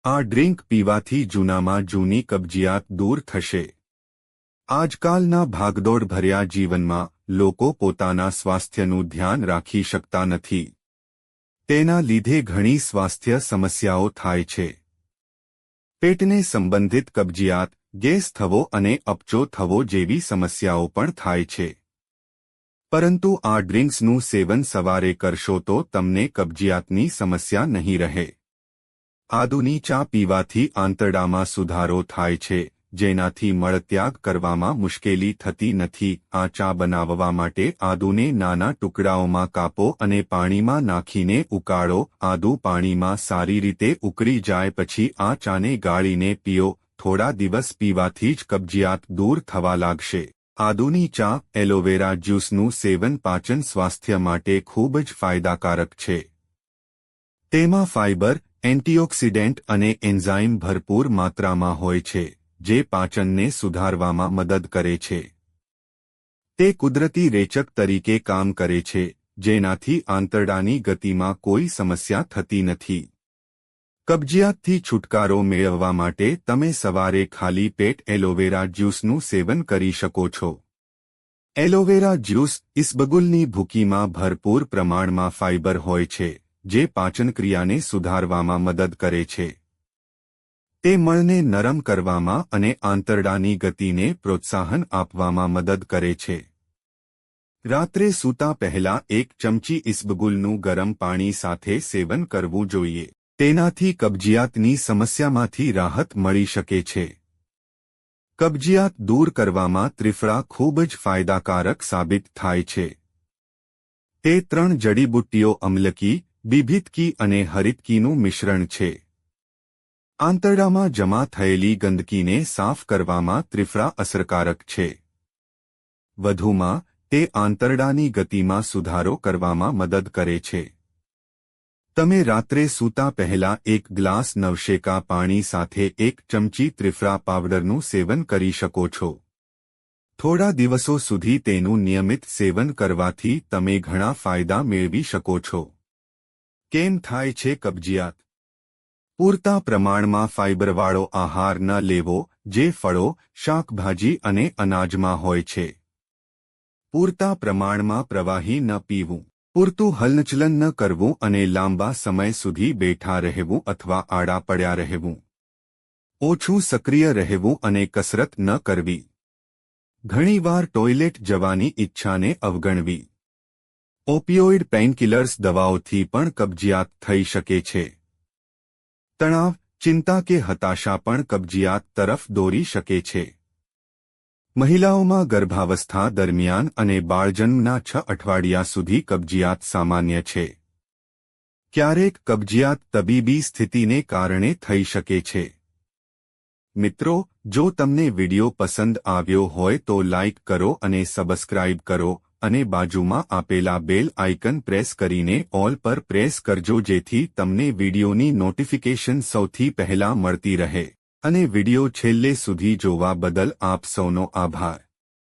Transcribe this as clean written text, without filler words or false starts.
આ ડ્રિંક પીવાથી જૂનામાં જૂની કબજિયાત દૂર થશે। આજકાલના ભાગદોડ ભર્યા જીવનમાં લોકો પોતાના સ્વાસ્થ્યનું ધ્યાન રાખી શકતા નથી। તેના લીધે ઘણી સ્વાસ્થ્ય સમસ્યાઓ થાય છે। પેટને સંબંધિત કબજિયાત, ગેસ થવો અને અપચો થવો જેવી સમસ્યાઓ પણ થાય છે। પરંતુ આ ડ્રિંક્સનું સેવન સવારે કરશો તો તમને કબજિયાતની સમસ્યા નહીં રહે। આદુની ચા પીવાથી આંતરડામાં સુધારો થાય છે, જેનાથી મળત્યાગ કરવામાં મુશ્કેલી થતી નથી। આ ચા બનાવવા માટે આદુને નાના ટુકડાઓમાં કાપો અને પાણીમાં નાખીને ઉકાળો। આદુ પાણીમાં સારી રીતે ઉકળી જાય પછી આ ચાને ગાળીને પીઓ। થોડા દિવસ પીવાથી જ કબજિયાત દૂર થવા લાગશે। આદુની ચા, એલોવેરા જ્યુસનું સેવન પાચન સ્વાસ્થ્ય માટે ખૂબ જ ફાયદાકારક છે। તેમાં ફાઇબર, એન્ટીઓક્સિડન્ટ અને એન્ઝાઇમ ભરપૂર માત્રામાં હોય છે, જે પાચનને સુધારવામાં મદદ કરે છે। તે કુદરતી રેચક તરીકે કામ કરે છે, જેનાથી આંતરડાની ગતિમાં કોઈ સમસ્યા થતી નથી। કબજિયાતથી છુટકારો મેળવવા માટે તમે સવારે ખાલી પેટ એલોવેરા જ્યુસનું સેવન કરી શકો છો। એલોવેરા જ્યુસ ઇસબગુલની ભૂકીમાં ભરપૂર પ્રમાણમાં ફાઇબર હોય છે, જે પાચનક્રિયાને સુધારવામાં મદદ કરે છે। તે મળને નરમ કરવામાં અને આંતરડાની ગતિને પ્રોત્સાહન આપવામાં મદદ કરે છે। રાત્રે સૂતા પહેલા 1 ચમચી ઇસબગુલનું ગરમ પાણી સાથે સેવન કરવું જોઈએ। તેનાથી કબજિયાતની સમસ્યામાંથી રાહત મળી શકે છે। કબજિયાત દૂર કરવામાં ત્રિફળા ખૂબ જ ફાયદાકારક સાબિત થાય છે। તે 3 જડીબુટ્ટીઓ અમલકી, બીભીતકી અને હરિતકીનું મિશ્રણ છે। આંતરડામાં જમા થયેલી ગંદકીને સાફ કરવામાં ત્રિફળા અસરકારક છે। વધુમાં, તે આંતરડાની ગતિમાં સુધારો કરવામાં મદદ કરે છે। તમે રાત્રે સૂતા પહેલા 1 ગ્લાસ નવશેકા પાણી સાથે 1 ચમચી ત્રિફળા પાવડરનું સેવન કરી શકો છો। થોડા દિવસો સુધી તેનું નિયમિત સેવન કરવાથી તમે ઘણા ફાયદા મેળવી શકો છો। કેમ થાય છે કબજિયાત? પૂરતા પ્રમાણમાં ફાઇબરવાળો આહાર ન લેવો, જે ફળો, શાકભાજી અને અનાજમાં હોય છે। પૂરતા પ્રમાણમાં પ્રવાહી ન પીવું, પૂરતું હલનચલન ન કરવું અને લાંબા સમય સુધી બેઠા રહેવું અથવા આડા પડ્યા રહેવું। ઓછું સક્રિય રહેવું અને કસરત ન કરવી। ઘણીવાર ટોયલેટ જવાની ઈચ્છાને અવગણવી। ઓપિયોઇડ પેઇનકિલર્સ દવાઓથી પણ કબજિયાત થઈ શકે છે। તણાવ, ચિંતા કે હતાશા પણ કબજિયાત તરફ દોરી શકે છે। મહિલાઓમાં ગર્ભાવસ્થા દરમિયાન અને બાળજન્મના 6 અઠવાડિયા સુધી કબજિયાત સામાન્ય છે। ક્યારેક કબજિયાત તબીબી સ્થિતિને કારણે થઈ શકે છે। મિત્રો, જો તમને વિડિયો પસંદ આવ્યો હોય તો લાઇક કરો અને સબસ્ક્રાઇબ કરો અને બાજુમાં આપેલા બેલ આઇકન પ્રેસ કરીને ઓલ પર પ્રેસ કરજો જેથી તમને વિડિયોની નોટિફિકેશન સૌથી પહેલા મળતી રહે। અને વિડિયો છેલ્લે સુધી જોવા બદલ આપ સૌનો આભાર।